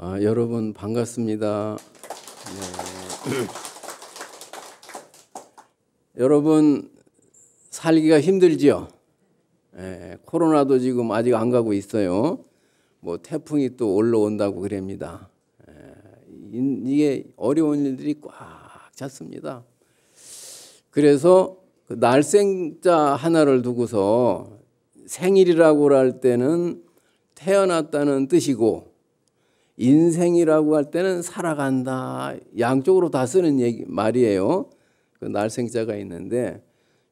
여러분 반갑습니다. 네. 여러분 살기가 힘들지요? 코로나도 지금 아직 안 가고 있어요. 뭐 태풍이 또 올라온다고 그럽니다. 이게 어려운 일들이 꽉 찼습니다. 그래서 그 날생자 하나를 두고서 생일이라고 할 때는 태어났다는 뜻이고 인생이라고 할 때는 살아간다. 양쪽으로 다 쓰는 말이에요. 그 날생자가 있는데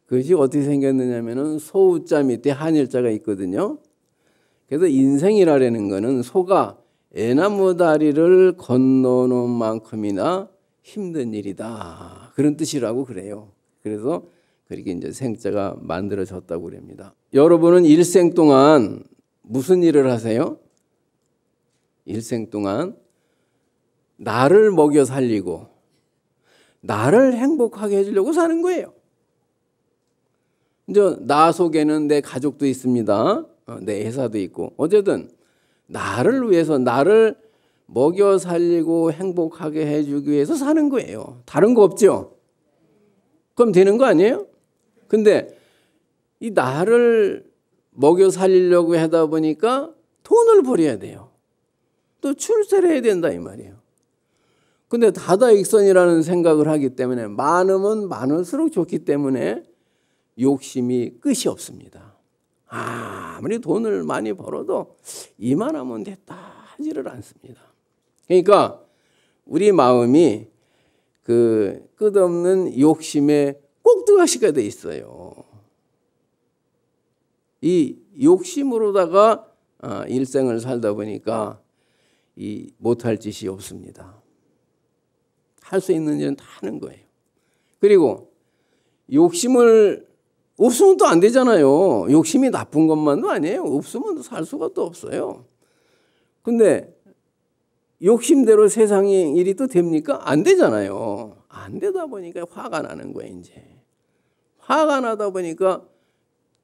그것이 어떻게 생겼느냐면은 소우자 밑에 한일자가 있거든요. 그래서 인생이라는 거는 소가 애나무 다리를 건너는 만큼이나 힘든 일이다. 그런 뜻이라고 그래요. 그래서 그렇게 이제 생자가 만들어졌다고 그럽니다. 여러분은 일생 동안 무슨 일을 하세요? 일생 동안 나를 먹여 살리고 나를 행복하게 해주려고 사는 거예요. 이제 나 속에는 내 가족도 있습니다. 내 회사도 있고 어쨌든 나를 위해서 나를 먹여 살리고 행복하게 해주기 위해서 사는 거예요. 다른 거 없죠? 그럼 되는 거 아니에요? 근데 이 나를 먹여 살리려고 하다 보니까 돈을 벌여야 돼요. 또 출세를 해야 된다 이 말이에요. 근데 다다익선이라는 생각을 하기 때문에 많으면 많을수록 좋기 때문에 욕심이 끝이 없습니다. 아무리 돈을 많이 벌어도 이만하면 됐다 하지를 않습니다. 그러니까 우리 마음이 그 끝없는 욕심에 꼭 들어가시게 돼 있어요. 이 욕심으로다가 일생을 살다 보니까 이 못할 짓이 없습니다. 할 수 있는 일은 다 하는 거예요. 그리고 욕심을 없으면 또 안 되잖아요. 욕심이 나쁜 것만도 아니에요. 없으면 살 수가 또 없어요. 근데 욕심대로 세상의 일이 또 됩니까? 안 되잖아요. 안 되다 보니까 화가 나는 거예요. 이제 화가 나다 보니까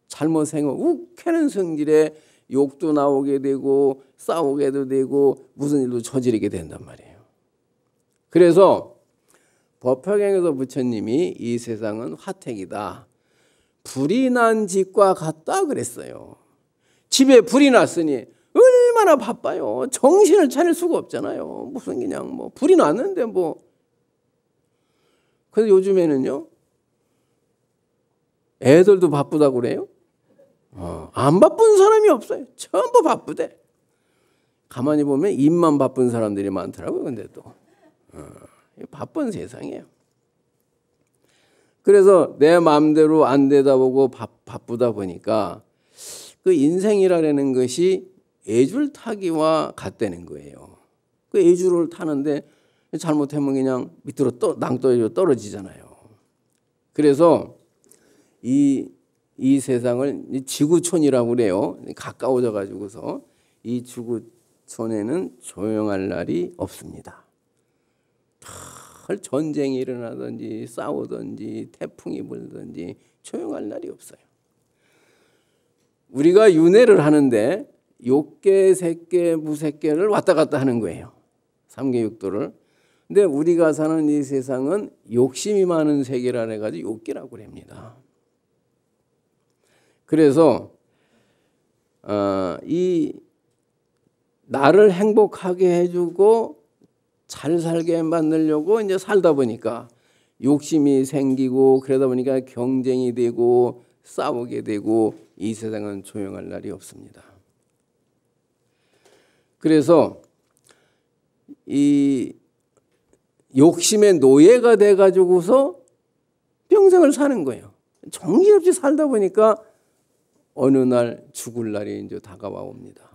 잘못 욱하는 성질에 욕도 나오게 되고 싸우게도 되고 무슨 일도 저지르게 된단 말이에요. 그래서 법화경에서 부처님이 이 세상은 화택이다. 불이 난 집과 같다 그랬어요. 집에 불이 났으니 얼마나 바빠요. 정신을 차릴 수가 없잖아요. 무슨 그냥 뭐 불이 났는데 뭐. 그래서 요즘에는요. 애들도 바쁘다고 그래요. 안 바쁜 사람이 없어요. 전부 바쁘대. 가만히 보면 입만 바쁜 사람들이 많더라고요. 근데 또 바쁜 세상이에요. 그래서 내 마음대로 안 되다 보고 바쁘다 보니까 그 인생이라는 것이 애줄 타기와 같다는 거예요. 그 애줄을 타는데 잘못하면 그냥 밑으로 낭떠러지로 떨어지잖아요. 그래서 이 세상을 지구촌이라고 그래요. 가까워져 가지고서 이 지구촌에는 조용할 날이 없습니다. 전쟁이 일어나든지 싸우든지 태풍이 불든지 조용할 날이 없어요. 우리가 윤회를 하는데 욕계, 색계, 무색계를 왔다 갔다 하는 거예요. 삼계육도를. 근데 우리가 사는 이 세상은 욕심이 많은 세계라 해가지고 욕계라고 합니다. 그래서 이 나를 행복하게 해주고 잘 살게 만들려고 이제 살다 보니까 욕심이 생기고 그러다 보니까 경쟁이 되고 싸우게 되고 이 세상은 조용할 날이 없습니다. 그래서 이 욕심의 노예가 돼 가지고서 평생을 사는 거예요. 정신없이 살다 보니까 어느 날 죽을 날이 이제 다가와 옵니다.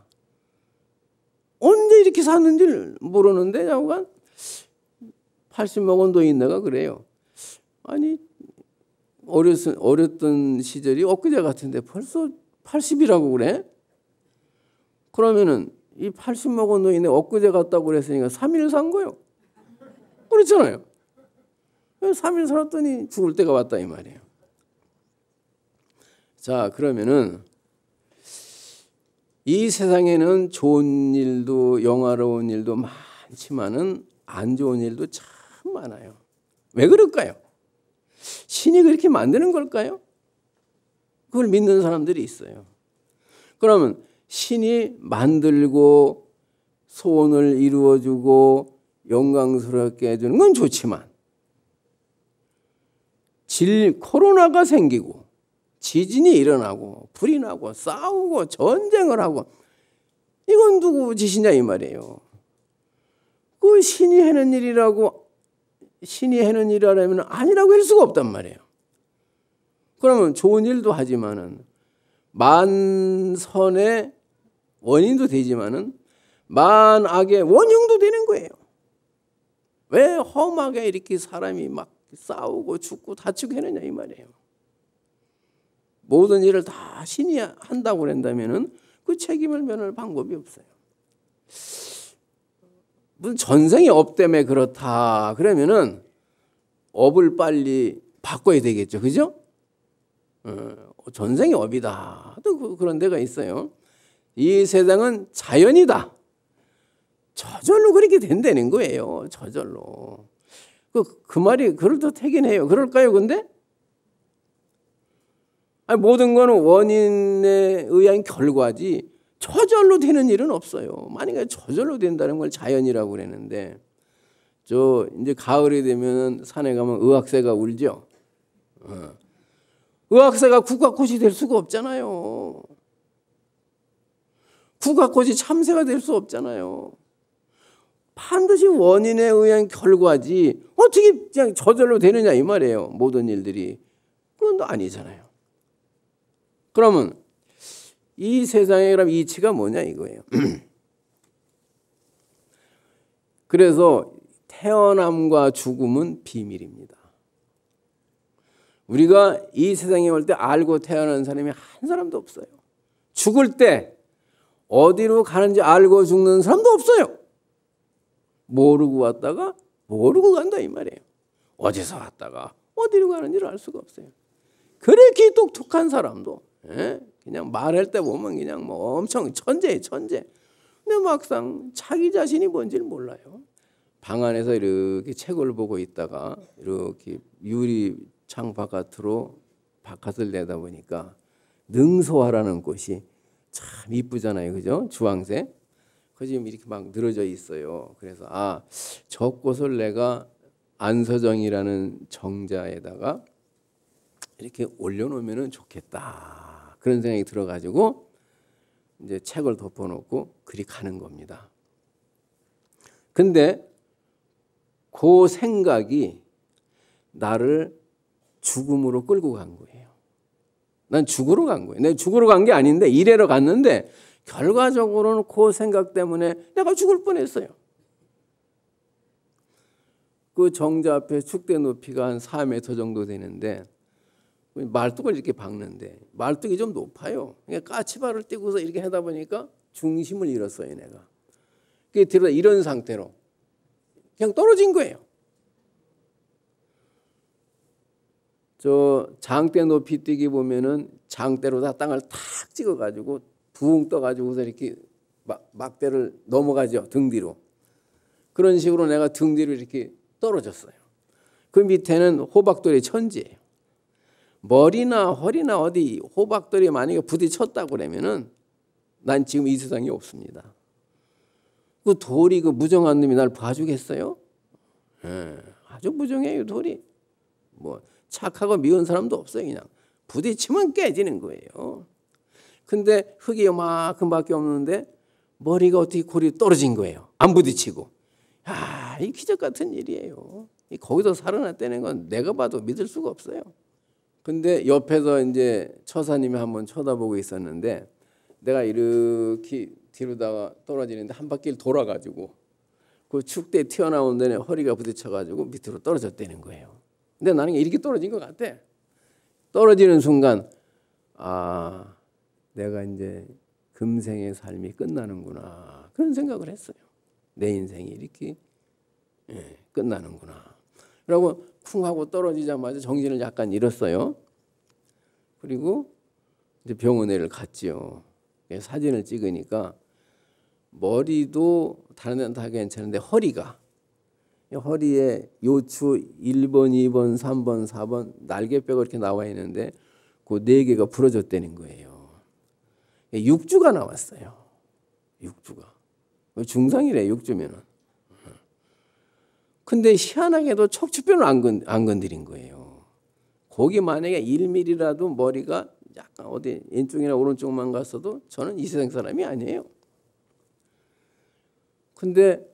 언제 이렇게 샀는지 모르는데 약간 80 먹은 노인네가 그래요. 아니 어렸던 시절이 엊그제 같은데 벌써 80이라고 그래? 그러면은 이 80 먹은 노인네 엊그제 갔다고 그랬으니까 3일 산 거예요. 그렇잖아요. 3일 살았더니 죽을 때가 왔다 이 말이에요. 자, 그러면은 이 세상에는 좋은 일도 영화로운 일도 많지만은 안 좋은 일도 참 많아요. 왜 그럴까요? 신이 그렇게 만드는 걸까요? 그걸 믿는 사람들이 있어요. 그러면 신이 만들고 소원을 이루어주고 영광스럽게 해주는 건 좋지만 코로나가 생기고 지진이 일어나고 불이 나고 싸우고 전쟁을 하고 이건 누구 짓이냐 이 말이에요. 그 신이 하는 일이라면 아니라고 할 수가 없단 말이에요. 그러면 좋은 일도 하지만은 만선의 원인도 되지만은 만악의 원흉도 되는 거예요. 왜 험하게 이렇게 사람이 막 싸우고 죽고 다치고 하느냐 이 말이에요. 모든 일을 다 신이 한다고 그런다면은 그 책임을 면할 방법이 없어요. 무슨 전생의 업 때문에 그렇다 그러면은 업을 빨리 바꿔야 되겠죠, 그죠? 전생의 업이다. 또 그런 데가 있어요. 이 세상은 자연이다. 저절로 그렇게 된다는 거예요. 저절로. 그 말이 그럴듯하긴 해요. 그럴까요, 근데? 아니, 모든 거는 원인에 의한 결과지 저절로 되는 일은 없어요. 만약에 저절로 된다는 걸 자연이라고 그랬는데 이제 가을이 되면 산에 가면 의학새가 울죠. 의학새가 국화꽃이 될 수가 없잖아요. 국화꽃이 참새가 될 수 없잖아요. 반드시 원인에 의한 결과지 어떻게 그냥 저절로 되느냐 이 말이에요. 모든 일들이. 그건 또 아니잖아요. 그러면 이 세상의 그럼 이치가 뭐냐 이거예요. 그래서 태어남과 죽음은 비밀입니다. 우리가 이 세상에 올 때 알고 태어난 사람이 한 사람도 없어요. 죽을 때 어디로 가는지 알고 죽는 사람도 없어요. 모르고 왔다가 모르고 간다 이 말이에요. 어디서 왔다가 어디로 가는지를 알 수가 없어요. 그렇게 똑똑한 사람도 그냥 말할 때 보면 그냥 뭐 엄청 천재예요, 천재. 근데 막상 자기 자신이 뭔지를 몰라요. 방 안에서 이렇게 책을 보고 있다가 이렇게 유리창 바깥을 내다보니까 능소화라는 꽃이 참 이쁘잖아요, 그죠? 주황색. 그 지금 이렇게 막 늘어져 있어요. 그래서 저 꽃을 내가 안서정이라는 정자에다가 이렇게 올려놓으면 좋겠다. 그런 생각이 들어가지고 이제 책을 덮어놓고 그리 가는 겁니다. 근데 그 생각이 나를 죽음으로 끌고 간 거예요. 난 죽으러 간 거예요. 내가 죽으러 간 게 아닌데 일하러 갔는데 결과적으로는 그 생각 때문에 내가 죽을 뻔했어요. 그 정자 앞에 축대 높이가 한 4m 정도 되는데 말뚝을 이렇게 박는데 말뚝이 좀 높아요. 그러니까 까치발을 띄고서 이렇게 하다 보니까 중심을 잃었어요, 내가. 그게 들어다 이런 상태로 그냥 떨어진 거예요. 저 장대 높이 뛰기 보면은 장대로 다 땅을 탁 찍어가지고 붕 떠가지고서 이렇게 막대를 넘어가죠, 등 뒤로. 그런 식으로 내가 등 뒤로 이렇게 떨어졌어요. 그 밑에는 호박돌이 천지예요. 머리나 허리나 어디 호박돌이 만약에 부딪혔다고 그러면은 난 지금 이 세상에 없습니다. 그 돌이 그 무정한 놈이 날 봐주겠어요? 아주 무정해요, 돌이. 뭐 착하고 미운 사람도 없어요. 그냥 부딪히면 깨지는 거예요. 근데 흙이 요만큼밖에 없는데 머리가 어떻게 골이 떨어진 거예요. 안 부딪히고. 이 기적 같은 일이에요. 거기서 살아났다는 건 내가 봐도 믿을 수가 없어요. 근데 옆에서 이제 처사님이 한번 쳐다보고 있었는데 내가 이렇게 뒤로다가 떨어지는데 한 바퀴를 돌아가지고 그 축대에 튀어나온 데에 허리가 부딪혀가지고 밑으로 떨어졌다는 거예요. 근데 나는 이렇게 떨어진 것 같아. 떨어지는 순간 내가 이제 금생의 삶이 끝나는구나 그런 생각을 했어요. 내 인생이 이렇게 끝나는구나. 그러고 쿵 하고 떨어지자마자 정신을 약간 잃었어요. 그리고 이제 병원에를 갔지요. 사진을 찍으니까 머리도 다른 데는 다 괜찮은데 허리에 요추 1번, 2번, 3번, 4번 날개뼈가 이렇게 나와 있는데 그 4개가 부러졌다는 거예요. 6주가 나왔어요. 6주가. 중상이래 6주면은. 근데 희한하게도 척추뼈는 안 건드린 거예요. 거기 만약에 1mm라도 머리가 약간 어디 왼쪽이나 오른쪽만 갔어도 저는 이 세상 사람이 아니에요. 근데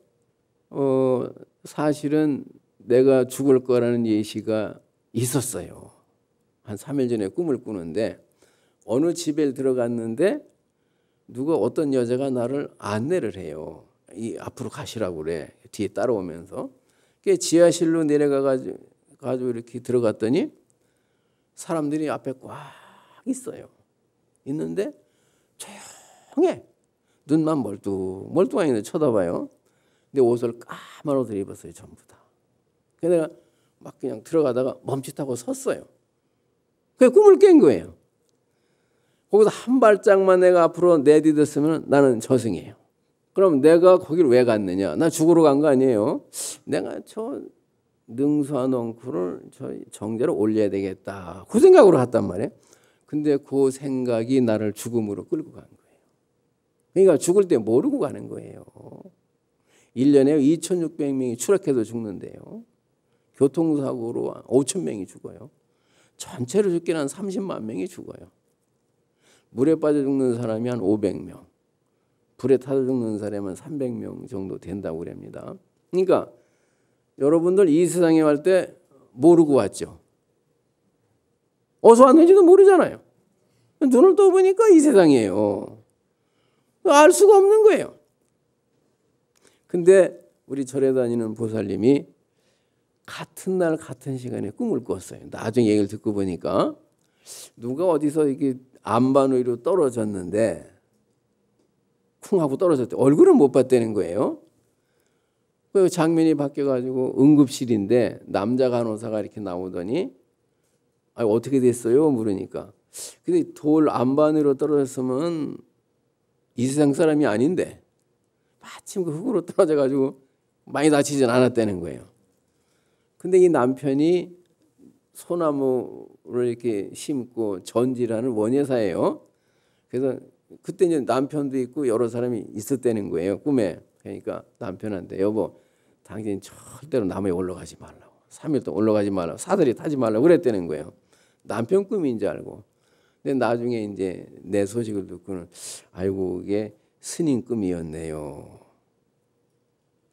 사실은 내가 죽을 거라는 예시가 있었어요. 한 3일 전에 꿈을 꾸는데 어느 집에 들어갔는데 누가 어떤 여자가 나를 안내를 해요. 이 앞으로 가시라고 그래. 뒤에 따라오면서. 지하실로 내려가가지고 이렇게 들어갔더니 사람들이 앞에 꽉 있어요. 있는데 조용해. 눈만 멀뚱하게 쳐다봐요. 근데 옷을 까만 옷을 입었어요. 전부 다. 그래서 내가 막 그냥 들어가다가 멈칫하고 섰어요. 그게 꿈을 깬 거예요. 거기서 한 발짝만 내가 앞으로 내디뎠으면 나는 저승이에요. 그럼 내가 거기를 왜 갔느냐? 나 죽으러 간 거 아니에요. 내가 저 능수한 엉쿨을 저 정제로 올려야 되겠다. 그 생각으로 갔단 말이에요. 근데 그 생각이 나를 죽음으로 끌고 간 거예요. 그러니까 죽을 때 모르고 가는 거예요. 1년에 2,600명이 추락해서 죽는데요. 교통사고로 5,000명이 죽어요. 전체로 죽기는 한 30만 명이 죽어요. 물에 빠져 죽는 사람이 한 500명. 불에 타서 죽는 사람은 300명 정도 된다고 그럽니다. 그러니까 여러분들 이 세상에 갈 때 모르고 왔죠. 어디서 왔는지도 모르잖아요. 눈을 떠보니까 이 세상이에요. 알 수가 없는 거예요. 근데 우리 절에 다니는 보살님이 같은 날 같은 시간에 꿈을 꿨어요. 나중에 얘기를 듣고 보니까 누가 어디서 이렇게 안반 위로 떨어졌는데 쿵 하고 떨어졌대. 얼굴은 못 봤다는 거예요. 그 장면이 바뀌어가지고 응급실인데 남자 간호사가 이렇게 나오더니 어떻게 됐어요? 물으니까. 근데 돌 안반으로 떨어졌으면 이 세상 사람이 아닌데 마침 그 흙으로 떨어져가지고 많이 다치진 않았다는 거예요. 근데 이 남편이 소나무를 이렇게 심고 전지라는 원예사예요. 그래서 그때 이제 남편도 있고 여러 사람이 있었다는 거예요. 꿈에. 그러니까 남편한테 여보 당신 절대로 나무에 올라가지 말라고. 3일 동안 올라가지 말라고. 사다리 타지 말라고 그랬다는 거예요. 남편 꿈인 줄 알고. 근데 나중에 이제 내 소식을 듣고는 아이고 이게 스님 꿈이었네요.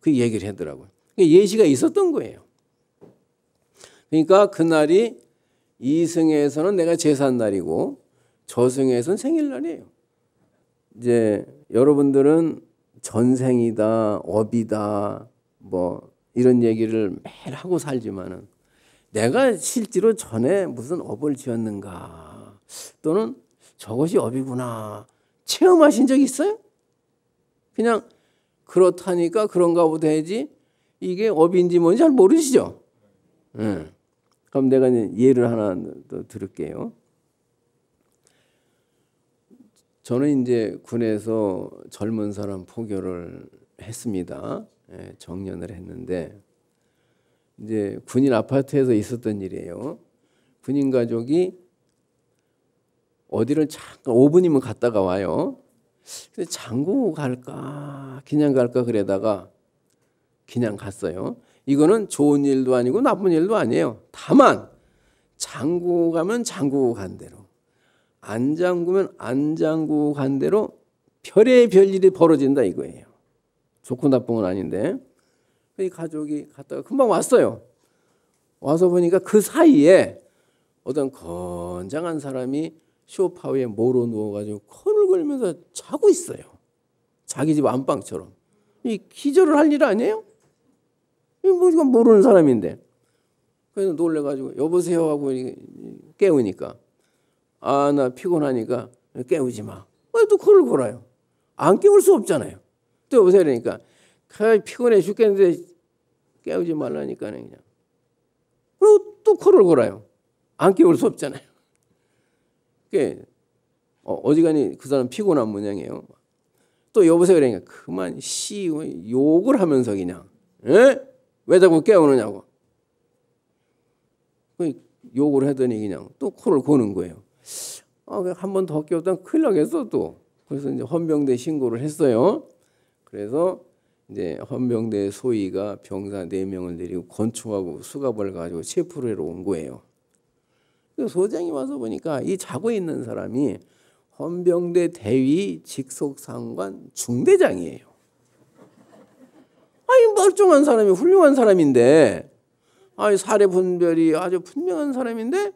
그 얘기를 하더라고요. 예시가 있었던 거예요. 그러니까 그날이 이승에서는 내가 제삿날이고 저승에서는 생일날이에요. 이제 여러분들은 전생이다, 업이다, 뭐 이런 얘기를 매일 하고 살지만은 내가 실제로 전에 무슨 업을 지었는가 또는 저것이 업이구나 체험하신 적 있어요? 그냥 그렇다니까 그런가 보다 해야지 이게 업인지 뭔지 잘 모르시죠? 그럼 내가 이제 예를 하나 더 들을게요. 저는 이제 군에서 젊은 사람 포교를 했습니다. 정년을 했는데 이제 군인 아파트에서 있었던 일이에요. 군인 가족이 어디를 잠깐 5분이면 갔다가 와요. 근데 장구 갈까 그냥 갈까 그러다가 그냥 갔어요. 이거는 좋은 일도 아니고 나쁜 일도 아니에요. 다만 장구 가면 장구 간 대로 안 잠그면 안 잠그고 간 대로 별의별 일이 벌어진다 이거예요. 좋고 나쁜 건 아닌데 이 가족이 갔다가 금방 왔어요. 와서 보니까 그 사이에 어떤 건장한 사람이 소파 위에 모로 누워가지고 코를 걸면서 자고 있어요. 자기 집 안방처럼. 이 기절을 할 일 아니에요? 뭐 이건 모르는 사람인데. 그래서 놀래가지고 여보세요 하고 깨우니까 나 피곤하니까 깨우지 마. 왜 또 코를 골아요? 안 깨울 수 없잖아요. 또 여보세요 그러니까 피곤해 죽겠는데 깨우지 말라니까 그냥. 그리고 또 코를 골아요. 안 깨울 수 없잖아요. 어지간히 그 사람 피곤한 모양이에요. 또 여보세요 그러니까 그만 욕을 하면서 그냥 왜 자꾸 깨우느냐고 욕을 하더니 그냥 또 코를 고는 거예요. 한 번 더 깨웠다면 큰일 나겠어 또. 그래서 이제 헌병대 신고를 했어요. 그래서 이제 헌병대 소위가 병사 4명을 데리고 권총하고 수갑을 가지고 체포를 하러 온 거예요. 소장이 와서 보니까 이 자고 있는 사람이 헌병대 대위 직속상관 중대장이에요. 아니 멀쩡한 사람이 훌륭한 사람인데 사례 분별이 아주 분명한 사람인데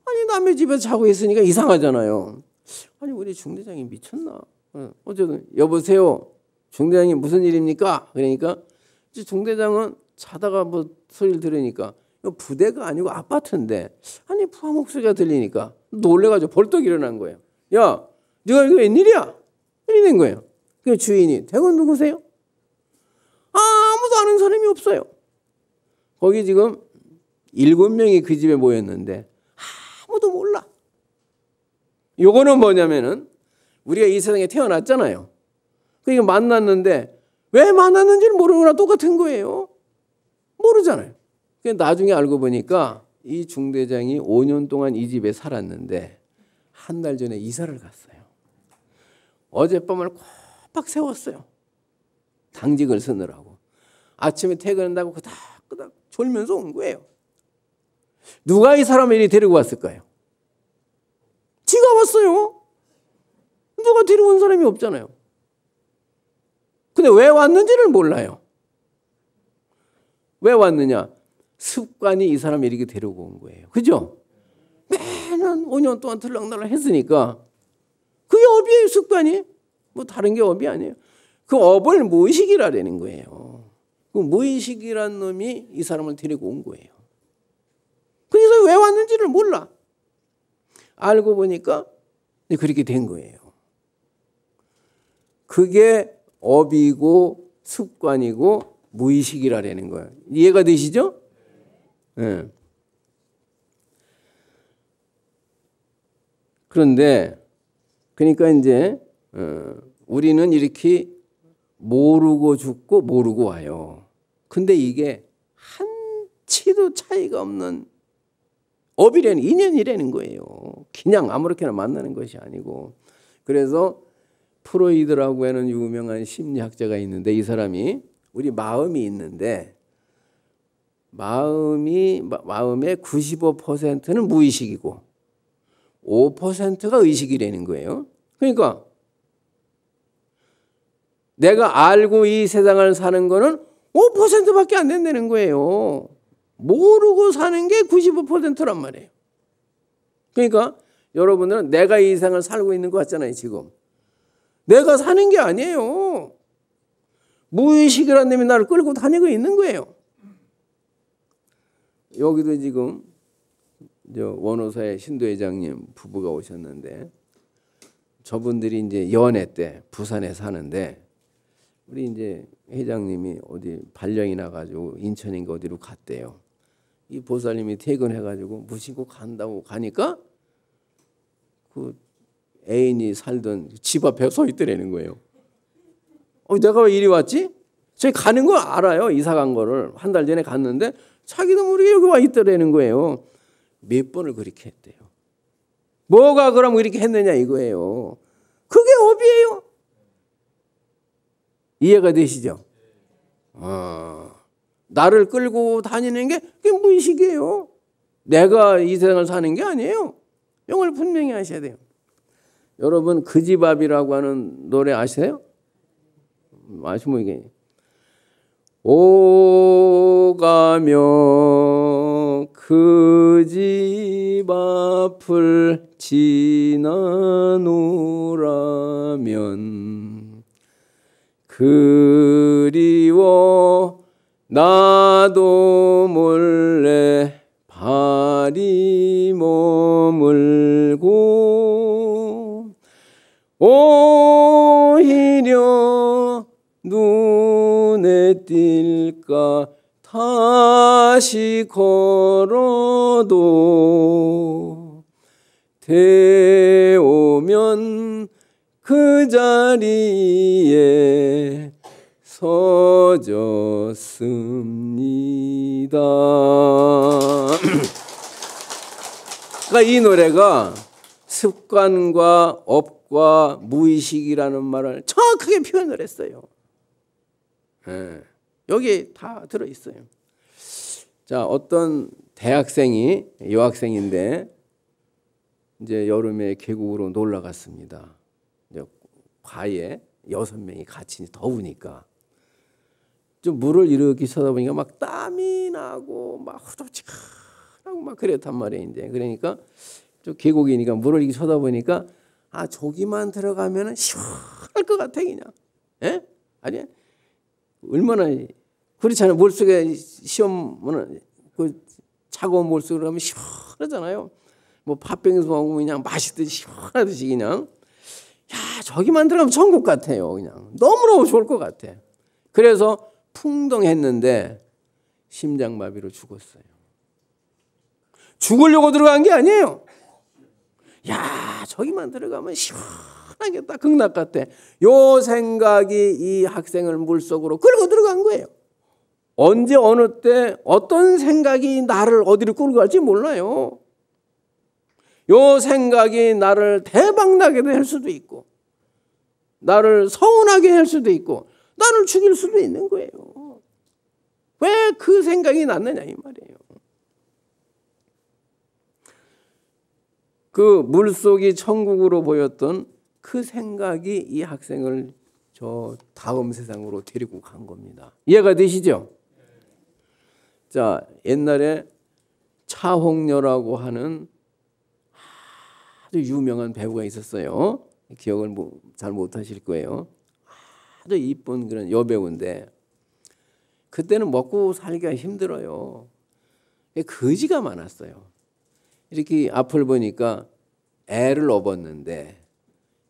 아니 남의 집에서 자고 있으니까 이상하잖아요. 아니 우리 중대장이 미쳤나? 어쨌든 여보세요. 중대장이 무슨 일입니까? 그러니까 중대장은 자다가 뭐 소리를 들으니까 부대가 아니고 아파트인데 아니 부하 목소리가 들리니까 놀래가지고 벌떡 일어난 거예요. 야, 네가 이거 웬일이야? 이리 된 거예요. 그 주인이 대건 누구세요? 아무도 아는 사람이 없어요. 거기 지금 7명이 그 집에 모였는데 아무도 몰라. 요거는 뭐냐면은 우리가 이 세상에 태어났잖아요. 그러니까 만났는데 왜 만났는지를 모르는 거랑 똑같은 거예요. 모르잖아요. 나중에 알고 보니까 이 중대장이 5년 동안 이 집에 살았는데 한 달 전에 이사를 갔어요. 어젯밤을 꼬박 세웠어요. 당직을 쓰느라고. 아침에 퇴근한다고 그닥그닥 졸면서 온 거예요. 누가 이 사람을 이리 데리고 왔을까요? 지가 왔어요. 누가 데리고 온 사람이 없잖아요. 근데 왜 왔는지를 몰라요. 왜 왔느냐? 습관이 이 사람을 이렇게 데리고 온 거예요. 그죠? 매년 5년 동안 들락날락 했으니까 그게 업이에요. 습관이. 뭐 다른 게 업이 아니에요. 그 업을 무의식이라는 거예요. 그 무의식이란 놈이 이 사람을 데리고 온 거예요. 그래서 왜 왔는지를 몰라. 알고 보니까 그렇게 된 거예요. 그게 업이고 습관이고 무의식이라는 거예요. 이해가 되시죠? 네. 그런데 그러니까 이제 우리는 이렇게 모르고 죽고 모르고 와요. 근데 이게 한치도 차이가 없는 업이라는 인연이라는 거예요. 그냥 아무렇게나 만나는 것이 아니고. 그래서 프로이드라고 하는 유명한 심리학자가 있는데 이 사람이 우리 마음이 있는데 마음의 95%는 무의식이고 5%가 의식이라는 거예요. 그러니까 내가 알고 이 세상을 사는 거는 5%밖에 안 된다는 거예요. 모르고 사는 게 95%란 말이에요. 그러니까 여러분들은 내가 이 세상을 살고 있는 것 같잖아요. 지금 내가 사는 게 아니에요. 무의식이라는 놈이 나를 끌고 다니고 있는 거예요. 여기도 지금 원호사의 신도 회장님 부부가 오셨는데 저분들이 이제 연애 때 부산에 사는데 우리 이제 회장님이 어디 발령이 나가지고 인천인가 어디로 갔대요. 이 보살님이 퇴근해가지고 무심코 간다고 가니까 그 애인이 살던 집 앞에 서 있더라는 거예요. 내가 왜 이리 왔지? 저희 가는 거 알아요. 이사 간 거를 한 달 전에 갔는데 자기도 모르게 여기 와 있더라는 거예요. 몇 번을 그렇게 했대요. 뭐가 그럼 이렇게 했느냐 이거예요. 그게 업이에요. 이해가 되시죠? 나를 끌고 다니는 게 그게 무의식이에요. 내가 이 세상을 사는 게 아니에요. 이걸 분명히 아셔야 돼요. 여러분 그 집 앞이라고 하는 노래 아세요? 아시면 이게 오가며 그 집 앞을 지나노라면 그리워 나도 몰래 발이 머물고 오히려 눈에 띌까 다시 걸어도 되오면 그 자리에 서졌습니다. 그러니까 이 노래가 습관과 업과 무의식이라는 말을 정확하게 표현을 했어요. 여기 다 들어있어요. 자, 어떤 대학생이, 여학생인데 이제 여름에 계곡으로 놀러 갔습니다. 이제 바에 6명이 같이 더우니까 좀 물을 이렇게 쳐다보니까 막 땀이 나고 막 후덥지근하고 막 그랬단 말이에요. 이제 그러니까 좀 계곡이니까 물을 이렇게 쳐다보니까 아, 저기만 들어가면은 시원할 것 같아 그냥. 예? 아니 얼마나 그렇잖아요. 물속에 시험은 그 차가운 물속으로 가면 시원하잖아요. 뭐 팥빙수하고 그냥 맛있듯이 시원하듯이 그냥. 야, 저기만 들어가면 천국 같아요. 그냥 너무너무 좋을 것 같아. 그래서 풍덩했는데 심장마비로 죽었어요. 죽으려고 들어간 게 아니에요. 야, 저기만 들어가면 시원하겠다. 극락 같아. 요 생각이 이 학생을 물속으로 끌고 들어간 거예요. 언제 어느 때 어떤 생각이 나를 어디로 끌고 갈지 몰라요. 요 생각이 나를 대박나게 할 수도 있고 나를 서운하게 할 수도 있고 나를 죽일 수도 있는 거예요. 왜 그 생각이 났느냐 이 말이에요. 그 물속이 천국으로 보였던 그 생각이 이 학생을 저 다음 세상으로 데리고 간 겁니다. 이해가 되시죠? 자, 옛날에 차홍렬라고 하는 아주 유명한 배우가 있었어요. 기억을 잘 못하실 거예요. 아주 이쁜 그런 여배우인데 그때는 먹고 살기가 힘들어요. 거지가 많았어요. 이렇게 앞을 보니까 애를 업었는데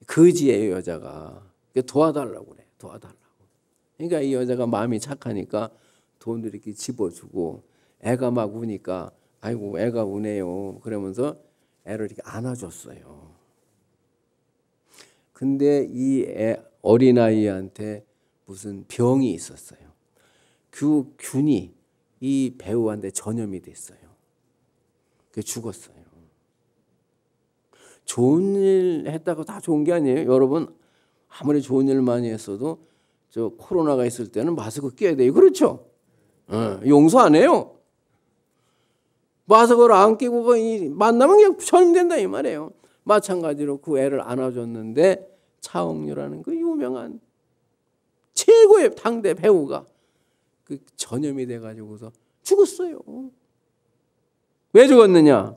거지예요 여자가. 도와달라고 그래. 도와달라고. 그러니까 이 여자가 마음이 착하니까 돈을 이렇게 집어주고 애가 막 우니까 아이고 애가 우네요. 그러면서 애를 이렇게 안아줬어요. 근데 이 어린아이한테 무슨 병이 있었어요. 그 균이 이 배우한테 전염이 됐어요. 그래서 죽었어요. 좋은 일 했다고 다 좋은 게 아니에요. 여러분 아무리 좋은 일 많이 했어도 저 코로나가 있을 때는 마스크 껴야 돼요. 그렇죠? 용서 안 해요. 마스크를 안 끼고 만나면 그냥 전염된다 이 말이에요. 마찬가지로 그 애를 안아줬는데 차홍렬라는 그 유명한 최고의 당대 배우가 그 전염이 돼가지고서 죽었어요. 왜 죽었느냐?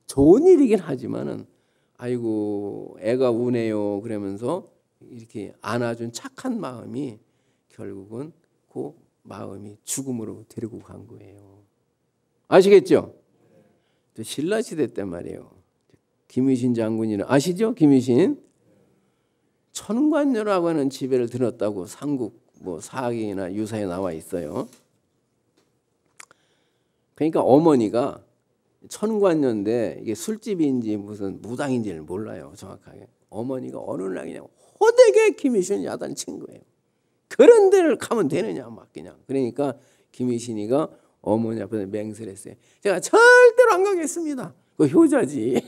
좋은 일이긴 하지만은 아이고 애가 우네요 그러면서 이렇게 안아준 착한 마음이 결국은 그 마음이 죽음으로 데리고 간 거예요. 아시겠죠? 또 신라시대 때 말이에요. 김유신 장군이는 아시죠? 김유신 천관녀라고 하는 지배를 들었다고 삼국 사기나 유사에 나와 있어요. 그러니까 어머니가 천관녀인데 이게 술집인지 무슨 무당인지를 몰라요 정확하게. 어머니가 어느 날 그냥 호되게 김유신 야단 친 거예요. 그런 데를 가면 되느냐 막 그냥. 그러니까 김유신이가 어머니 앞에서 맹세를 했어요. 제가 절대로 안 가겠습니다. 그 효자지.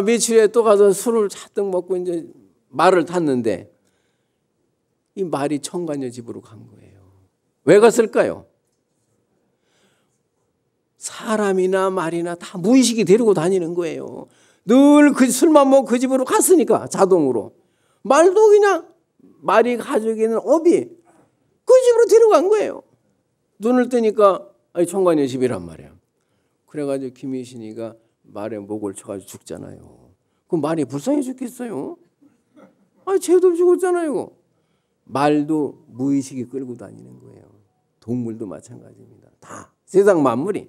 며칠 후에 또 가서 술을 잔뜩 먹고 이제 말을 탔는데 이 말이 천관녀 집으로 간 거예요. 왜 갔을까요? 사람이나 말이나 다 무의식이 데리고 다니는 거예요. 늘 그 술만 먹고 그 집으로 갔으니까 자동으로. 말도 그냥 말이 가지고 있는 업이 그 집으로 데려간 거예요. 눈을 뜨니까 천관녀 집이란 말이야. 그래가지고 김유신이가 말에 목을 쳐가지고 죽잖아요. 그 말이 불쌍해 죽겠어요. 쟤도 죽었잖아요. 말도 무의식이 끌고 다니는 거예요. 동물도 마찬가지입니다. 다 세상 만물이.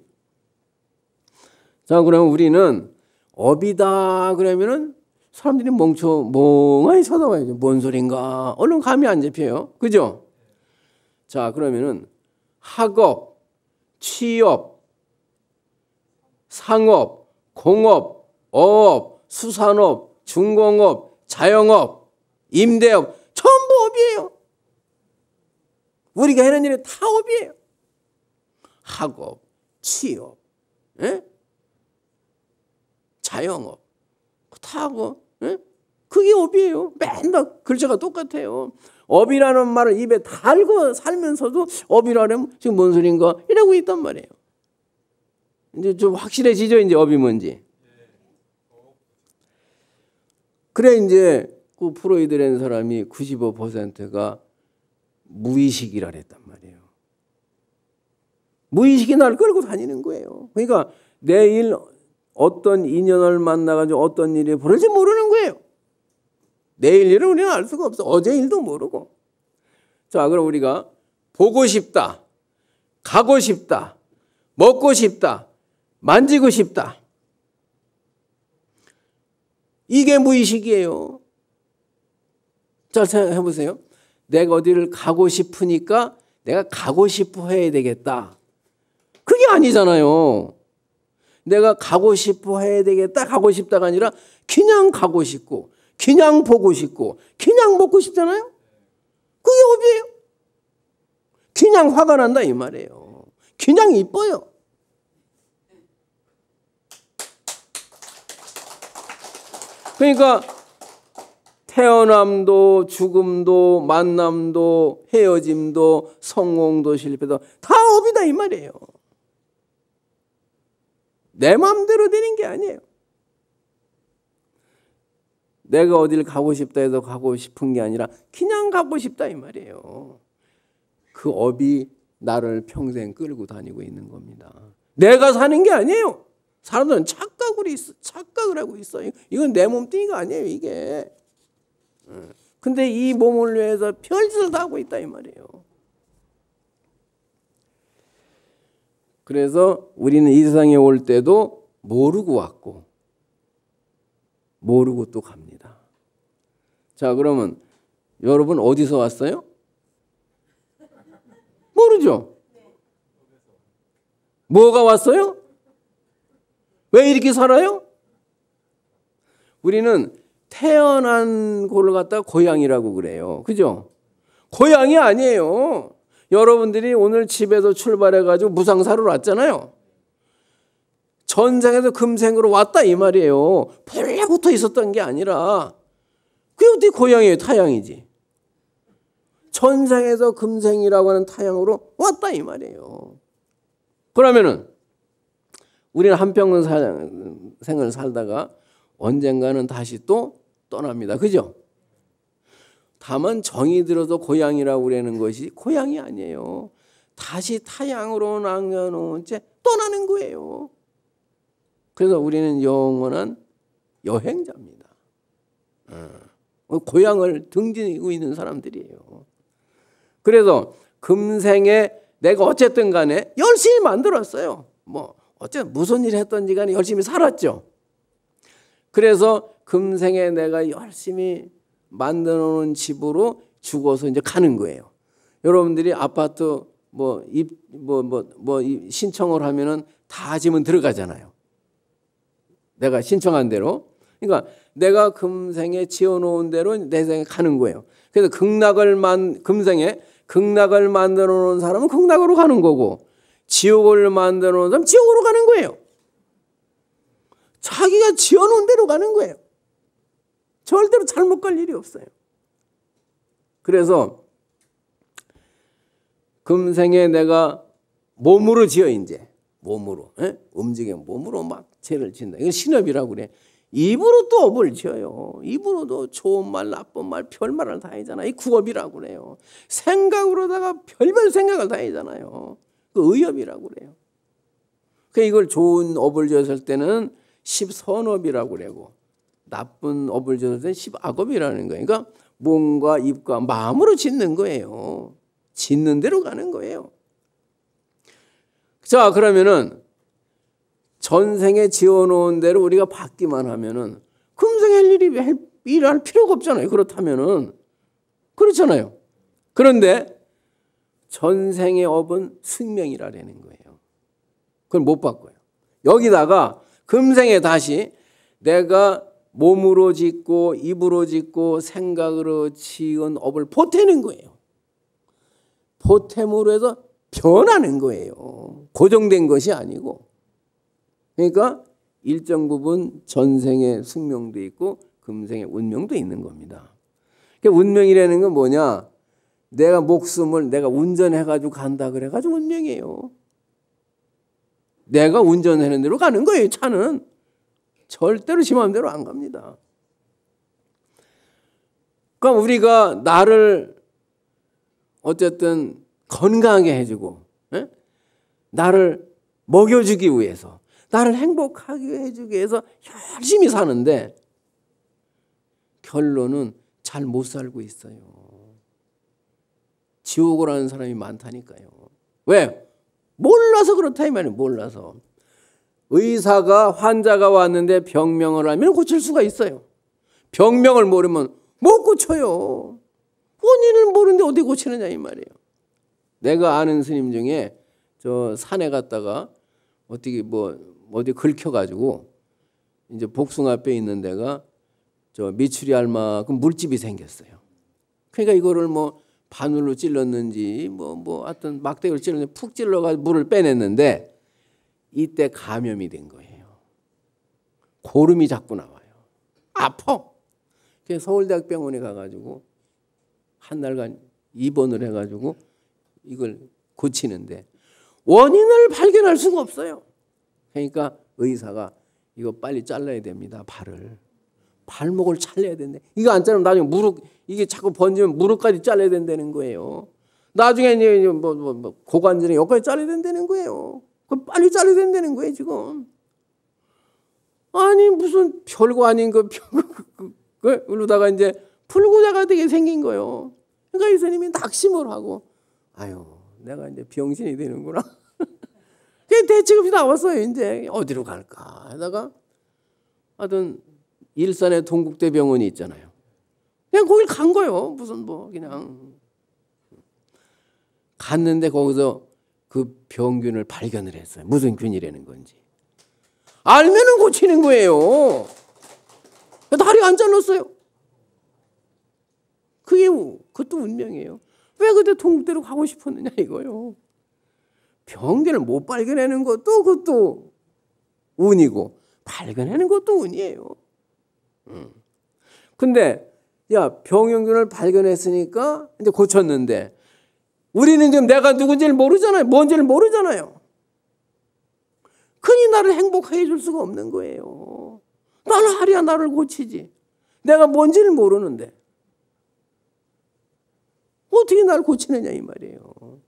자, 그러면 우리는 업이다 그러면은 사람들이 멍하니 쳐다봐야죠. 뭔 소린가? 얼른 감이 안 잡혀요. 그죠? 자, 그러면은 학업, 취업, 상업, 공업, 어업, 수산업, 중공업, 자영업, 임대업 전부 업이에요. 우리가 하는 일이 다 업이에요. 학업, 취업, 예? 자영업 다 하고, 예? 그게 업이에요. 맨날 글자가 똑같아요. 업이라는 말을 입에 달고 살면서도 업이라면 지금 뭔 소린가 이러고 있단 말이에요. 이제 좀 확실해지죠, 이제 업이 뭔지. 그래 이제 그 프로이드라는 사람이 95%가 무의식이라 했단 말이에요. 무의식이 날 끌고 다니는 거예요. 그러니까 내일 어떤 인연을 만나가지고 어떤 일이 벌어질지 모르는 거예요. 내일 일은 우리는 알 수가 없어. 어제 일도 모르고. 자, 그럼 우리가 보고 싶다, 가고 싶다, 먹고 싶다, 만지고 싶다. 이게 무의식이에요. 자, 생각해 보세요. 내가 어디를 가고 싶으니까 내가 가고 싶어 해야 되겠다. 그게 아니잖아요. 내가 가고 싶어 해야 되겠다, 가고 싶다가 아니라 그냥 가고 싶고 그냥 보고 싶고 그냥 먹고 싶잖아요. 그게 업이에요. 그냥 화가 난다 이 말이에요. 그냥 이뻐요. 그러니까 태어남도 죽음도 만남도 헤어짐도 성공도 실패도 다 업이다 이 말이에요. 내 마음대로 되는 게 아니에요. 내가 어딜 가고 싶다 해도 가고 싶은 게 아니라 그냥 가고 싶다 이 말이에요. 그 업이 나를 평생 끌고 다니고 있는 겁니다. 내가 사는 게 아니에요. 사람들은 착각을 하고 있어요. 이건 내 몸뚱이가 아니에요, 이게. 근데 이 몸을 위해서 별짓을 다 하고 있다 이 말이에요. 그래서 우리는 이 세상에 올 때도 모르고 왔고 모르고 또 갑니다. 자, 그러면 여러분 어디서 왔어요? 모르죠? 뭐가 왔어요? 왜 이렇게 살아요? 우리는 태어난 곳을 갖다가 고향이라고 그래요. 그죠? 고향이 아니에요. 여러분들이 오늘 집에서 출발해가지고 무상사로 왔잖아요. 전생에서 금생으로 왔다 이 말이에요. 본래 붙어 있었던 게 아니라 그게 어떻게 고향이에요? 타향이지. 전생에서 금생이라고 하는 타향으로 왔다 이 말이에요. 그러면은 우리는 한평생 생을 살다가 언젠가는 다시 또 떠납니다. 그죠? 다만 정이 들어서 고향이라고 그러는 것이 고향이 아니에요. 다시 타향으로 남겨놓은 채 떠나는 거예요. 그래서 우리는 영원한 여행자입니다. 고향을 등지고 있는 사람들이에요. 그래서 금생에 내가 어쨌든 간에 열심히 만들었어요. 뭐 어쨌든 무슨 일 했던지 간에 열심히 살았죠. 그래서 금생에 내가 열심히 만들어 놓은 집으로 죽어서 이제 가는 거예요. 여러분들이 아파트 신청을 하면은 다 지면 들어가잖아요. 내가 신청한 대로. 그러니까 내가 금생에 지어놓은 대로 내 생에 가는 거예요. 그래서 금생에 극락을 만들어 놓은 사람은 극락으로 가는 거고 지옥을 만들어 놓은 사람은 지옥으로 가는 거예요. 자기가 지어놓은 대로 가는 거예요. 절대로 잘못 갈 일이 없어요. 그래서 금생에 내가 몸으로 지어 이제 몸으로 움직여 몸으로 막 죄를 짓는다. 이건 신업이라고 그래. 입으로 또 업을 지어요. 입으로도 좋은 말 나쁜 말 별말을 다 하잖아요. 이 구업이라고 그래요. 생각으로다가 별별 생각을 다 하잖아요. 그 의업이라고 그래요. 그 이걸 좋은 업을 지었을 때는 십선업이라고 그러고 나쁜 업을 지었을 때는 십악업이라는 거예요. 그러니까 몸과 입과 마음으로 짓는 거예요. 짓는 대로 가는 거예요. 자, 그러면은 전생에 지어놓은 대로 우리가 받기만 하면은 금생에 할 일을 할 필요가 없잖아요. 그렇다면은 그렇잖아요. 그런데 전생의 업은 승명이라는 거예요. 그걸 못 바꿔요. 여기다가 금생에 다시 내가 몸으로 짓고 입으로 짓고 생각으로 지은 업을 보태는 거예요. 보탬으로 해서 변하는 거예요. 고정된 것이 아니고. 그러니까 일정 부분 전생의 숙명도 있고 금생의 운명도 있는 겁니다. 그러니까 운명이라는 건 뭐냐? 내가 목숨을 내가 운전해가지고 간다 그래가지고 운명이에요. 내가 운전하는 대로 가는 거예요. 차는 절대로 지 마음대로 안 갑니다. 그러니까 우리가 나를 어쨌든 건강하게 해주고 나를 먹여주기 위해서 나를 행복하게 해주기 위해서 열심히 사는데 결론은 잘 못 살고 있어요. 지옥을 하는 사람이 많다니까요. 왜? 몰라서 그렇다 이 말이에요. 몰라서. 의사가 환자가 왔는데 병명을 알면 고칠 수가 있어요. 병명을 모르면 못 고쳐요. 원인을 모르는데 어떻게 고치느냐 이 말이에요. 내가 아는 스님 중에 저 산에 갔다가 어떻게 어디 긁혀가지고 이제 복숭아뼈 있는 데가 저 미추리 알만큼 물집이 생겼어요. 그러니까 이거를 바늘로 찔렀는지 하여튼 막대기로 찔렀는지 푹 찔러가지고 물을 빼냈는데 이때 감염이 된 거예요. 고름이 자꾸 나와요. 아파. 그래서 서울대학병원에 가가지고 한 달간 입원을 해가지고 이걸 고치는데 원인을 발견할 수가 없어요. 그러니까 의사가 이거 빨리 잘라야 됩니다. 발목을 잘라야 된대. 이거 안 자르면 나중에 무릎 이게 자꾸 번지면 무릎까지 잘라야 된다는 거예요. 나중에 이제 고관절에 여기까지 잘라야 된다는 거예요. 그럼 빨리 잘라야 된다는 거예요 지금. 아니 무슨 별거 아닌 그러다가 이제 풀구자가 되게 생긴 거예요. 그러니까 이 스님이 낙심을 하고 아유 내가 이제 병신이 되는구나. 대책없이 나왔어요. 이제 어디로 갈까 하다가 하여튼 일산에 동국대병원이 있잖아요. 그냥 거길 간 거예요. 무슨 그냥 갔는데 거기서 그 병균을 발견을 했어요. 무슨 균이라는 건지. 알면은 고치는 거예요. 다리 안 잘랐어요. 그것도 운명이에요. 왜 그때 동국대로 가고 싶었느냐 이거요. 병균을 못 발견하는 것도 그것도 운이고 발견하는 것도 운이에요. 근데 병균을 발견했으니까 이제 고쳤는데 우리는 지금 내가 누군지를 모르잖아요. 뭔지를 모르잖아요. 그니 나를 행복하게 해줄 수가 없는 거예요. 나는 하랴 나를 고치지. 내가 뭔지를 모르는데 어떻게 나를 고치느냐 이 말이에요.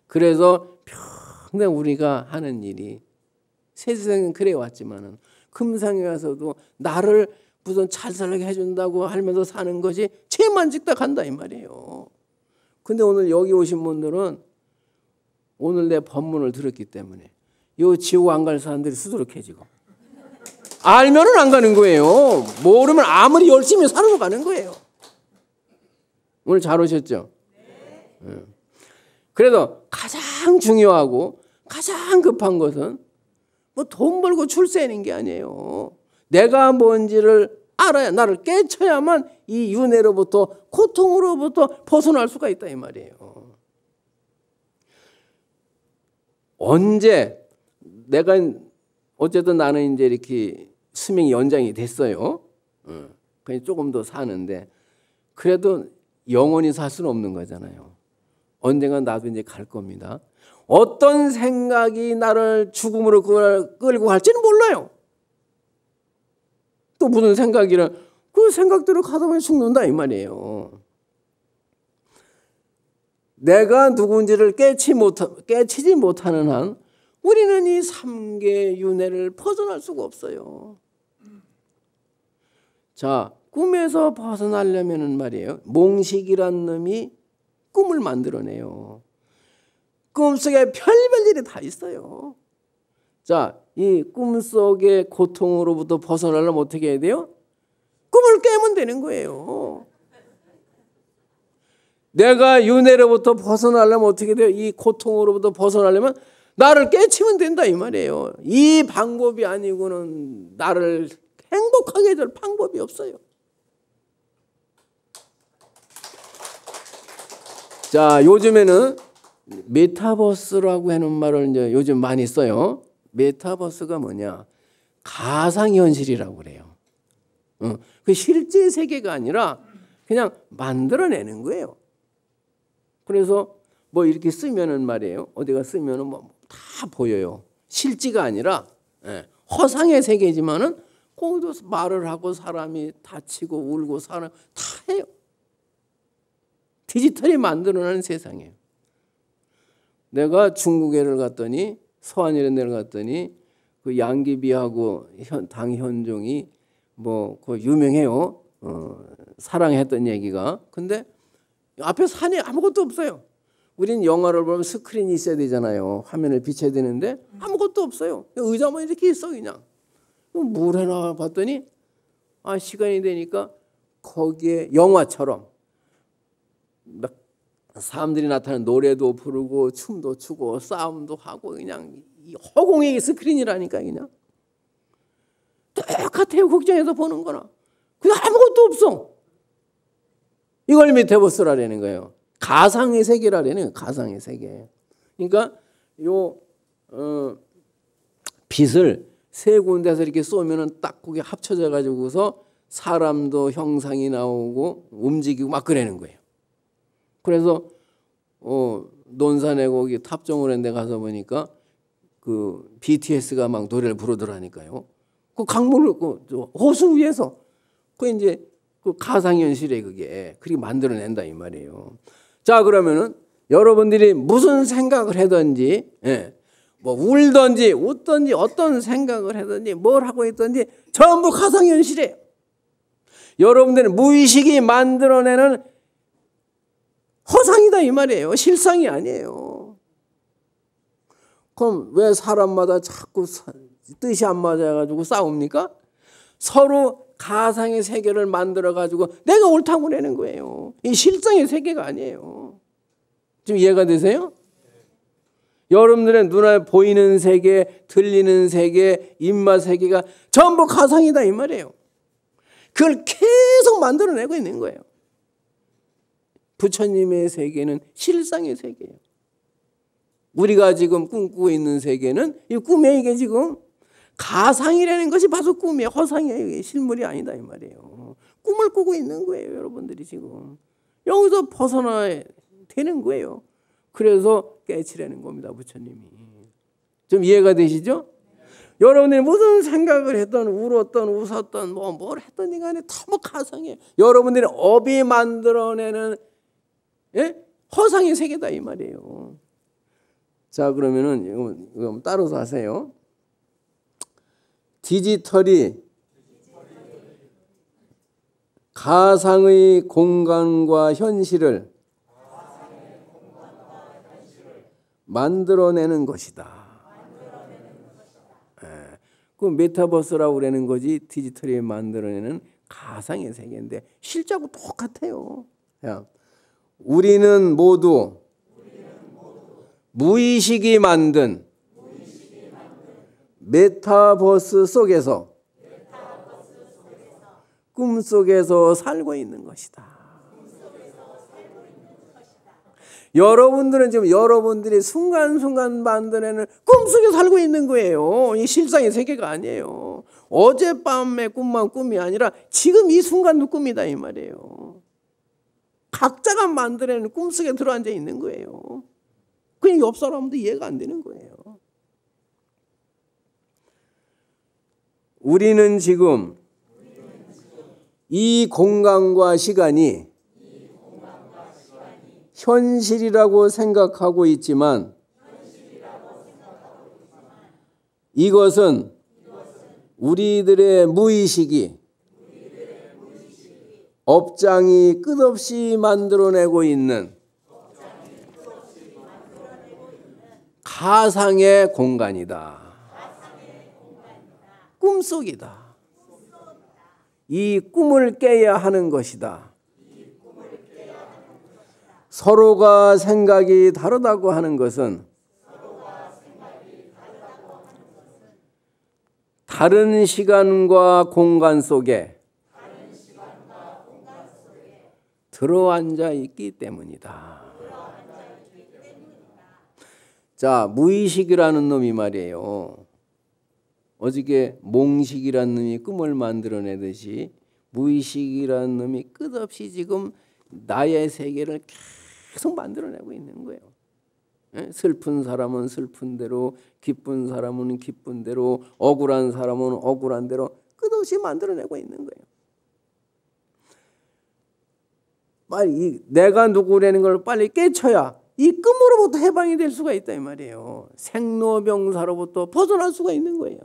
그래서 평생 우리가 하는 일이 세상은 그래 왔지만은 금상에 와서도 나를 무슨 잘 살게 해준다고 하면서 사는 것이 죄만직다 간다 이 말이에요. 근데 오늘 여기 오신 분들은 오늘 내 법문을 들었기 때문에 요 지옥 안 갈 사람들이 수두룩해지고 알면은 안 가는 거예요. 모르면 아무리 열심히 살아도 가는 거예요. 오늘 잘 오셨죠? 네. 그래도 가장 중요하고 가장 급한 것은 돈 벌고 출세하는 게 아니에요. 내가 뭔지를 알아야 나를 깨쳐야만 이 윤회로부터 고통으로부터 벗어날 수가 있다 이 말이에요. 언제 내가 어쨌든 나는 이제 이렇게 수명이 연장이 됐어요. 그냥 조금 더 사는데 그래도 영원히 살 수는 없는 거잖아요. 언젠간 나도 이제 갈 겁니다. 어떤 생각이 나를 죽음으로 끌고 갈지는 몰라요. 또 무슨 생각이라 그 생각대로 가다 보면 죽는다 이 말이에요. 내가 누군지를 깨치지 못하는 한 우리는 이 삼계 윤회를 벗어날 수가 없어요. 자, 꿈에서 벗어나려면은 말이에요. 몽식이란 놈이 꿈을 만들어내요. 꿈속에 별별 일이 다 있어요. 자, 이 꿈속의 고통으로부터 벗어나려면 어떻게 해야 돼요? 꿈을 깨면 되는 거예요. 내가 윤회로부터 벗어나려면 어떻게 돼요? 이 고통으로부터 벗어나려면 나를 깨치면 된다 이 말이에요. 이 방법이 아니고는 나를 행복하게 해줄 방법이 없어요. 자, 요즘에는 메타버스라고 하는 말을 이제 요즘 많이 써요. 메타버스가 뭐냐? 가상현실이라고 그래요. 그 실제 세계가 아니라 그냥 만들어내는 거예요. 그래서 뭐 이렇게 쓰면은 말이에요. 어디가 쓰면은 뭐 다 보여요. 실제가 아니라 허상의 세계지만은 거기도 말을 하고 사람이 다치고 울고 사람 다 해요. 디지털이 만들어내는 세상이에요. 내가 중국에를 갔더니 서한 이런 데를 갔더니 그 양귀비하고 당현종이 뭐 그 유명해요. 사랑했던 얘기가. 근데 앞에 산이 아무것도 없어요. 우린 영화를 보면 스크린이 있어야 되잖아요. 화면을 비춰야 되는데 아무것도 없어요. 의자만 이렇게 있어 그냥. 뭘 해나 봤더니 시간이 되니까 거기에 영화처럼 막 사람들이 나타나는 노래도 부르고 춤도 추고 싸움도 하고 그냥 허공의 스크린이라니까 그냥. 똑같아요. 극장에서 보는 거나. 그냥 아무것도 없어. 이걸 메타버스라는 거예요. 가상의 세계라는 거예요. 가상의 세계. 그러니까 요 빛을 세 군데서 이렇게 쏘면은 딱 그게 합쳐져 가지고서 사람도 형상이 나오고 움직이고 막 그러는 거예요. 그래서 논산에 거기 탑정을 데 가서 보니까 그 BTS가 막 노래를 부르더라니까요. 그 강물을 그 호수 위에서 그 이제 그 가상현실에 그게 그렇게 만들어낸다 이 말이에요. 자, 그러면은 여러분들이 무슨 생각을 하든지, 뭐 울든지 웃든지 어떤 생각을 하든지 뭘 하고 있든지 전부 가상현실이에요. 여러분들은 무의식이 만들어내는 허상이다 이 말이에요. 실상이 아니에요. 그럼 왜 사람마다 자꾸 뜻이 안 맞아가지고 싸웁니까? 서로 가상의 세계를 만들어가지고 내가 옳다고 내는 거예요. 이 실상의 세계가 아니에요. 지금 이해가 되세요? 여러분들의 눈에 보이는 세계, 들리는 세계, 입맛 세계가 전부 가상이다 이 말이에요. 그걸 계속 만들어내고 있는 거예요. 부처님의 세계는 실상의 세계예요. 우리가 지금 꿈꾸고 있는 세계는 이 꿈이에요. 이게 지금 가상이라는 것이 바로 꿈이에요. 허상이에요. 이게 실물이 아니다 이 말이에요. 꿈을 꾸고 있는 거예요. 여러분들이 지금 여기서 벗어나야 되는 거예요. 그래서 깨치라는 겁니다. 부처님이. 좀 이해가 되시죠? 여러분들이 무슨 생각을 했던 울었던 웃었던 뭘 했던 간에 너무 가상해요. 여러분들이 업이 만들어내는 허상의 세계다 이 말이에요. 자, 그러면은 이거 따라서 하세요. 디지털이 가상의 공간과 현실을 만들어내는 것이다. 그 메타버스라고 그러는 거지 디지털이 만들어내는 가상의 세계인데 실제하고 똑같아요. 우리는 모두 무의식이 만든 메타버스 속에서 꿈속에서 살고 있는 것이다. 여러분들은 지금 여러분들이 순간순간 만들어내는 꿈속에 살고 있는 거예요. 이 실상의 세계가 아니에요. 어젯밤의 꿈만 꿈이 아니라 지금 이 순간도 꿈이다 이 말이에요. 각자가 만들어내는 꿈속에 들어앉아 있는 거예요. 그냥 옆 사람도 이해가 안 되는 거예요. 우리는 지금 이 공간과 시간이 현실이라고 생각하고 있지만 이것은 우리들의 무의식이 업장이 끝없이 만들어내고 있는 가상의 공간이다. 꿈속이다. 이 꿈을 깨야 하는 것이다. 서로가 생각이 다르다고 하는 것은 다른 시간과 공간 속에 들어앉아 있기 때문이다. 자, 무의식이라는 놈이 말이에요. 어저께 몽식이라는 놈이 꿈을 만들어내듯이 무의식이라는 놈이 끝없이 지금 나의 세계를 계속 만들어내고 있는 거예요. 슬픈 사람은 슬픈 대로, 기쁜 사람은 기쁜 대로, 억울한 사람은 억울한 대로 끝없이 만들어내고 있는 거예요. 빨리 내가 누구라는 걸 빨리 깨쳐야 이 꿈으로부터 해방이 될 수가 있다 이 말이에요. 생로병사로부터 벗어날 수가 있는 거예요.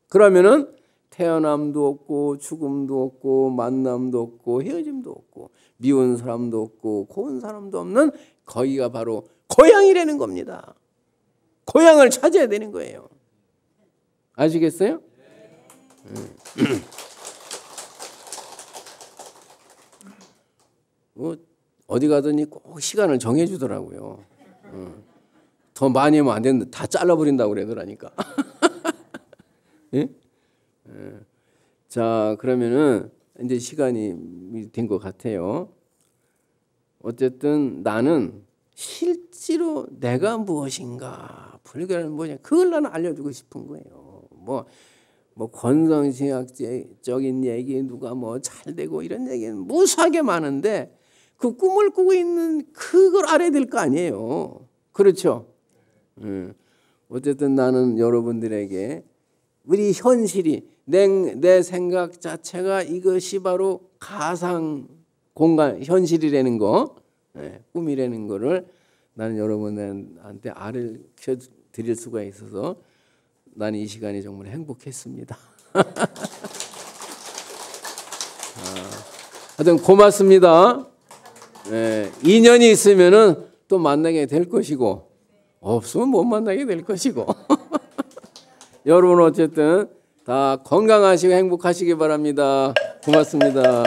그러면은 태어남도 없고 죽음도 없고 만남도 없고 헤어짐도 없고 미운 사람도 없고 고운 사람도 없는 거기가 바로 고향이라는 겁니다. 고향을 찾아야 되는 거예요. 아시겠어요? 어디 가더니 꼭 시간을 정해주더라고요. 더 많이 하면 안 되는데 다 잘라버린다고 그러더라니까. 예? 자, 그러면은 이제 시간이 된 것 같아요. 어쨌든 나는 실제로 내가 무엇인가, 불교는 뭐냐, 그걸 나는 알려주고 싶은 거예요. 뭐 권성신학적인 얘기, 누가 뭐 잘되고 이런 얘기는 무수하게 많은데 그 꿈을 꾸고 있는 그걸 알아야 될 거 아니에요. 그렇죠? 어쨌든 나는 여러분들에게 우리 현실이 내 생각 자체가 이것이 바로 가상 공간 현실이라는 거, 꿈이라는 거를 나는 여러분한테 알려 드릴 수가 있어서 나는 이 시간이 정말 행복했습니다. 하여튼 고맙습니다. 인연이 있으면은 또 만나게 될 것이고 없으면 못 만나게 될 것이고 여러분 어쨌든 다 건강하시고 행복하시기 바랍니다. 고맙습니다.